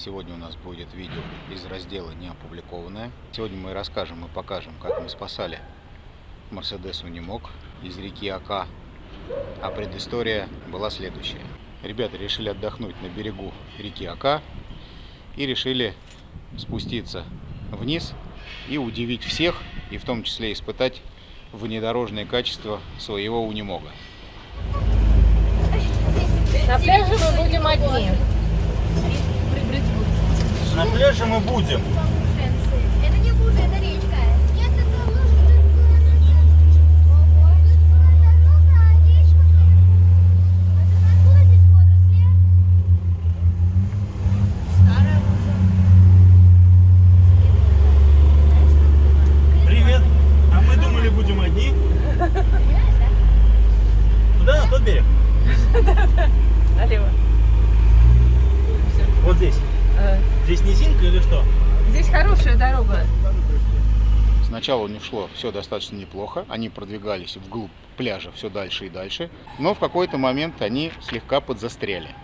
Сегодня у нас будет видео из раздела «Не опубликованное». Сегодня мы расскажем и покажем, как мы спасали Mercedes Unimog из реки Ока. А предыстория была следующая. Ребята решили отдохнуть на берегу реки Ока и решили спуститься вниз и удивить всех, и в том числе испытать внедорожные качества своего Унимога. На пляже мы будем одни. На пляже мы будем. Это не буша, это речка. Нет, это откуда здесь водоросли? Старая Привет! А мы думали, будем одни. Куда? На тот берег? Налево. Вот здесь. Здесь низинка или что? Здесь хорошая дорога. Сначала у них шло все достаточно неплохо. Они продвигались вглубь пляжа все дальше и дальше. Но в какой-то момент они слегка подзастряли.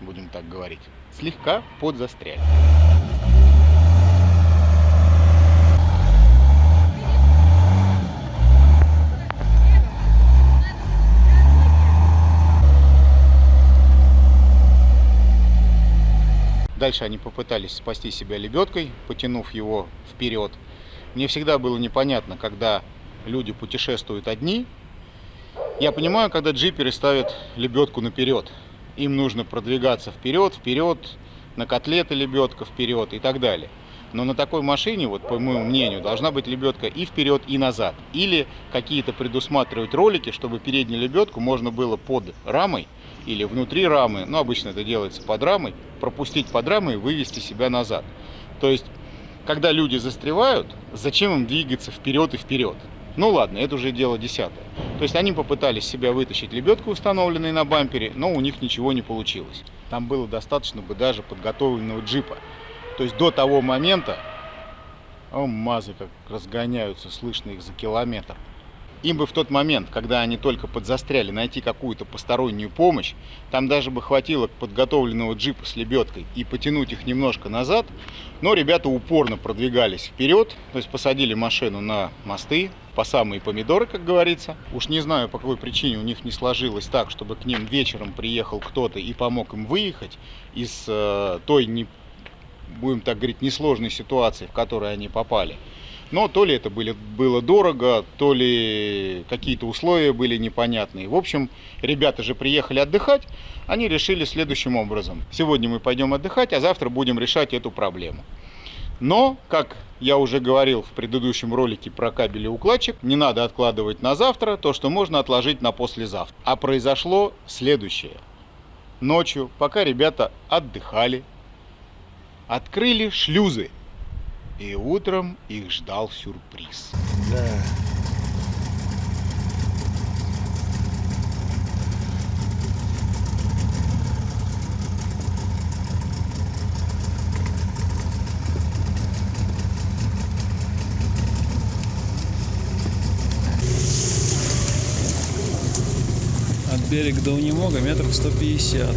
Будем так говорить. Слегка подзастряли. Дальше они попытались спасти себя лебедкой, потянув его вперед. Мне всегда было непонятно, когда люди путешествуют одни. Я понимаю, когда джиперы ставят лебедку наперед. Им нужно продвигаться вперед, на котлеты лебедка вперед и так далее. Но на такой машине, вот по моему мнению, должна быть лебедка и вперед, и назад. Или какие-то предусматривать ролики, чтобы переднюю лебедку можно было под рамой или внутри рамы, но обычно это делается под рамой, пропустить под рамой и вывести себя назад. То есть, когда люди застревают, зачем им двигаться вперед и вперед? Ну ладно, это уже дело десятое. То есть они попытались себя вытащить лебедкой, установленной на бампере, но у них ничего не получилось. Там было достаточно бы даже подготовленного джипа. То есть до того момента, мазы как разгоняются, слышно их за километр. Им бы в тот момент, когда они только подзастряли, найти какую-то постороннюю помощь, там даже бы хватило подготовленного джипа с лебедкой и потянуть их немножко назад, но ребята упорно продвигались вперед, то есть посадили машину на мосты, по самые помидоры, как говорится. Уж не знаю, по какой причине у них не сложилось так, чтобы к ним вечером приехал кто-то и помог им выехать из той, будем так говорить, несложной ситуации, в которой они попали. Но то ли это было дорого, то ли какие-то условия были непонятные. В общем, ребята же приехали отдыхать, они решили следующим образом. Сегодня мы пойдем отдыхать, а завтра будем решать эту проблему. Но, как я уже говорил в предыдущем ролике про кабелеукладчик, не надо откладывать на завтра то, что можно отложить на послезавтра. А произошло следующее. Ночью, пока ребята отдыхали, открыли шлюзы. И утром их ждал сюрприз. Да. От берега до Унимога метров 150.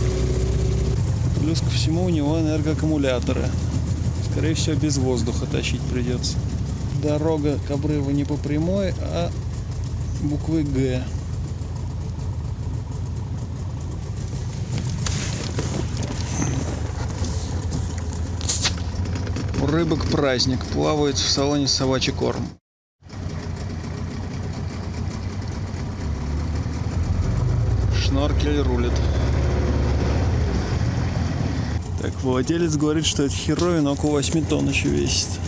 Плюс ко всему у него энергоаккумуляторы. Скорее всего, без воздуха тащить придется. Дорога к обрыву не по прямой, а буквой «Г». У рыбок праздник. Плавает в салоне собачий корм. Шноркель рулит. Так, владелец говорит, что это херовина около 8 тонн еще весит.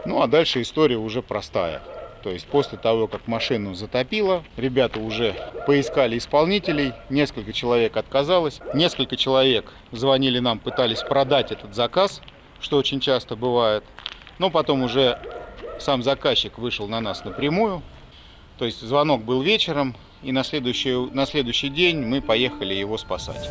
Ну а дальше история уже простая. То есть после того, как машину затопило, ребята уже поискали исполнителей, несколько человек отказалось, несколько человек звонили нам, пытались продать этот заказ, что очень часто бывает. Но потом уже сам заказчик вышел на нас напрямую. То есть звонок был вечером, и на следующий день мы поехали его спасать.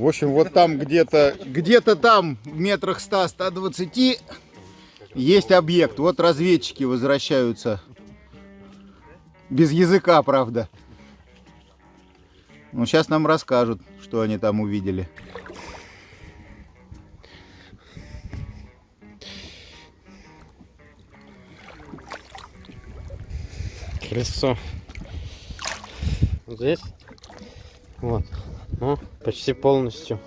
общем, вот там где-то там в метрах 100-120 есть объект. Вот разведчики возвращаются. Без языка, правда. Ну, сейчас нам расскажут, что они там увидели. Крыльцо. Вот здесь. Вот. Ну, почти полностью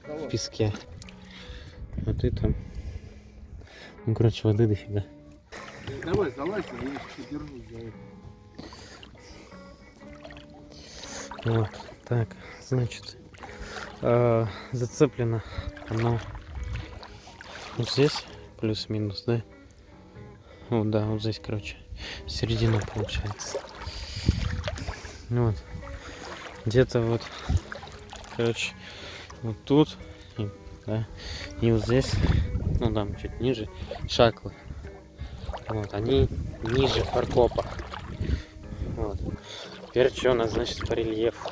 в песке. А ты там. Ну, короче, воды дофига. Давай, залазь, я держусь за это. Вот. Так, значит, зацеплено оно вот здесь, плюс-минус, да? Вот, да, вот здесь, короче, середина получается. Вот. Где-то вот, короче, вот тут, и, да, и вот здесь, ну там чуть ниже, шаклы. Вот, они ниже фаркопа. Вот. Теперь что у нас, значит, по рельефу?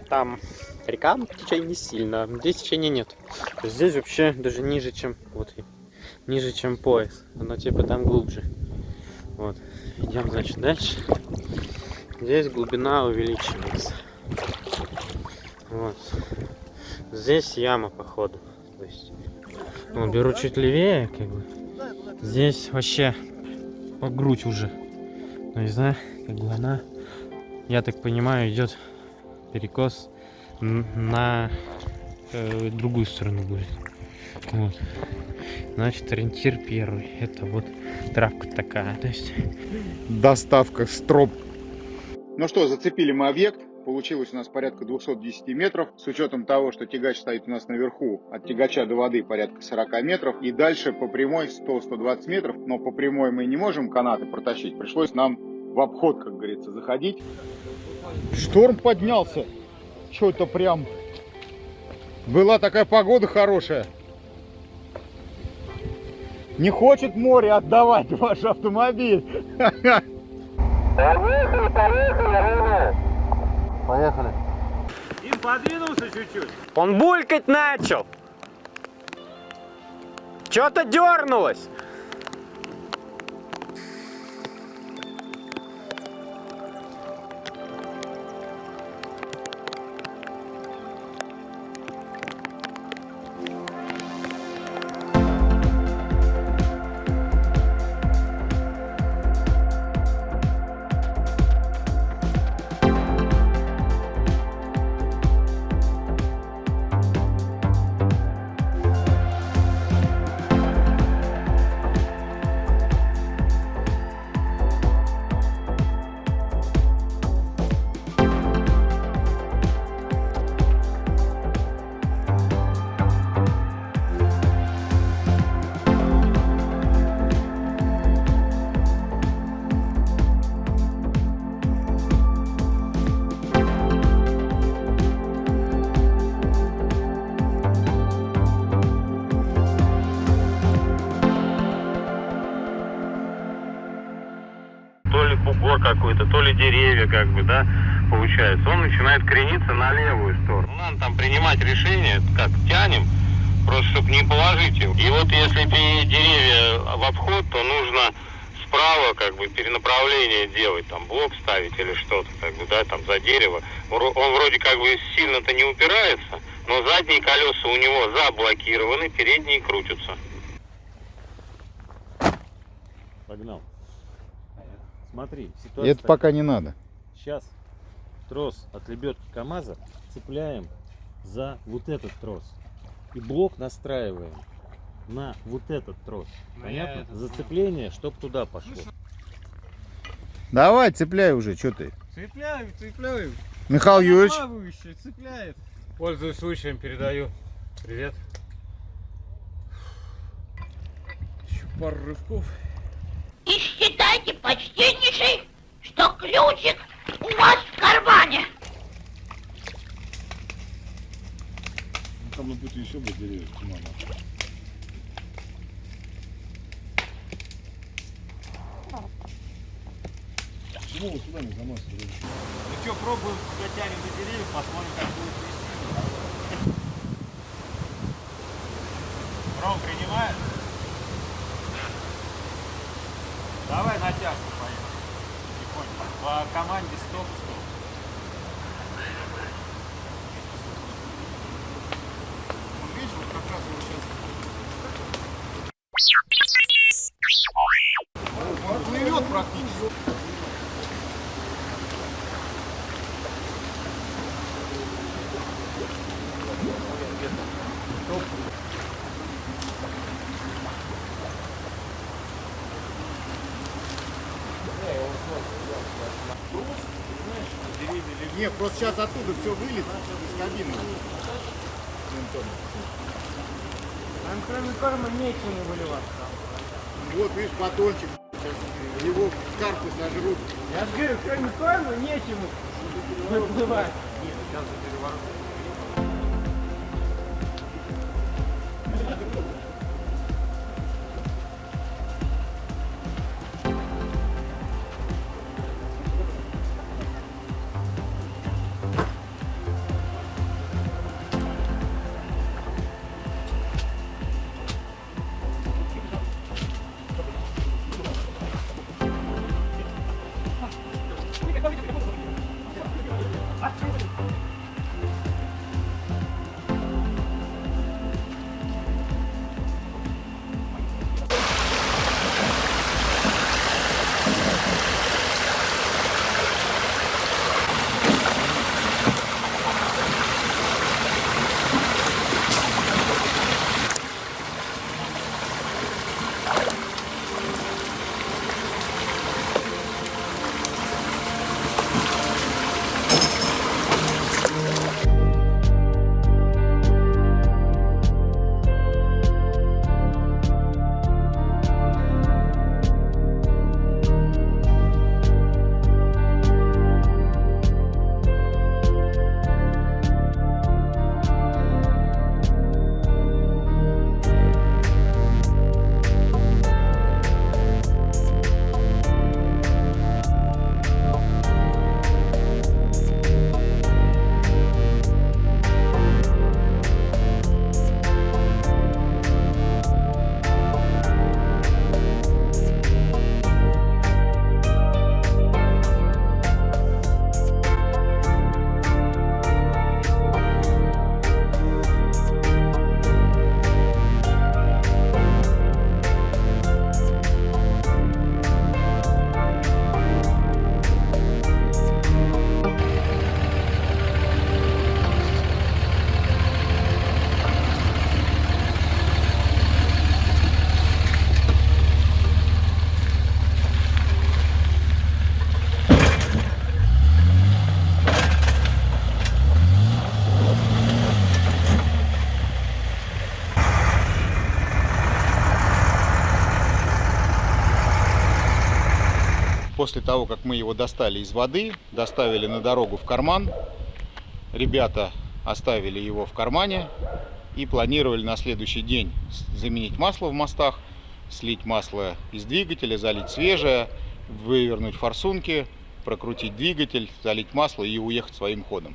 Там река, течение не сильно, здесь течения нет. Здесь вообще даже ниже, чем вот, ниже, чем пояс. Оно типа там глубже. Вот. Идем, значит, дальше. Здесь глубина увеличивается. Вот. Здесь яма, походу. То есть, ну, беру чуть левее, как бы. Здесь вообще по грудь уже. То есть, да, как бы она, я так понимаю, идет перекос на другую сторону будет. Вот. Значит, ориентир первый. Это вот травка такая. То есть Доставка с троп. Ну что, зацепили мы объект. Получилось у нас порядка 210 метров. С учетом того, что тягач стоит у нас наверху, от тягача до воды порядка 40 метров. И дальше по прямой 100-120 метров. Но по прямой мы не можем канаты протащить. Пришлось нам в обход, как говорится, заходить. Шторм поднялся. Что-то прям... Была такая погода хорошая. Не хочет море отдавать ваш автомобиль. поехали. Им подвинулся чуть-чуть. Он булькать начал. Что-то дернулось. То ли бугор какой-то, то ли деревья, как бы, да, получается. Он начинает крениться на левую сторону. Надо там принимать решение, как тянем, просто чтобы не положить его. И вот если деревья в обход, то нужно справа, как бы, перенаправление делать, там, блок ставить или что-то, как бы, да, там, за дерево. Он вроде как бы сильно-то не упирается, но задние колеса у него заблокированы, передние крутятся. Погнал. Смотри, ситуация. Это пока не надо. Сейчас трос от лебедки КамАЗа цепляем за вот этот трос. И блок настраиваем на вот этот трос. Понятно? Зацепление, чтоб туда пошло. Давай, цепляй уже, что ты? Цепляю. Михаил Юрьевич. Плавающий, цепляет. Пользуясь случаем, передаю привет. Еще пару рывков. И считайте, почтеннейший, что ключик у вас в кармане. Там на пути еще будет деревья, мама. седьмого сюда не замазывали. Ну что, пробуем, дотянем до деревьев, посмотрим, как будет вести. Ром принимает? Давай натяжку поехали. Тихонько. По команде стоп-стоп. Видишь, вот как раз вот сейчас. Он плывет практически. Нет, просто сейчас оттуда все вылезет из кабины. Там кроме корма нечего выливаться. Вот видишь, батончик. Сейчас его карпы сожрут. Я же говорю, кроме корма нечему выплывать. После того, как мы его достали из воды, доставили на дорогу в карман, ребята оставили его в кармане и планировали на следующий день заменить масло в мостах, слить масло из двигателя, залить свежее, вывернуть форсунки, прокрутить двигатель, залить масло и уехать своим ходом.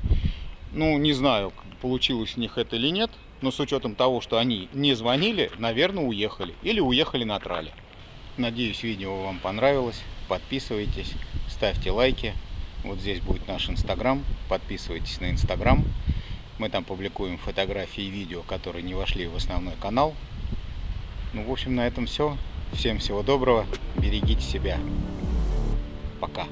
Ну, не знаю, получилось у них это или нет, но с учетом того, что они не звонили, наверное, уехали или уехали на трале. Надеюсь, видео вам понравилось. Подписывайтесь, ставьте лайки. Вот здесь будет наш Инстаграм. Подписывайтесь на Инстаграм. Мы там публикуем фотографии и видео, которые не вошли в основной канал. Ну, в общем, на этом все. Всем всего доброго. Берегите себя. Пока.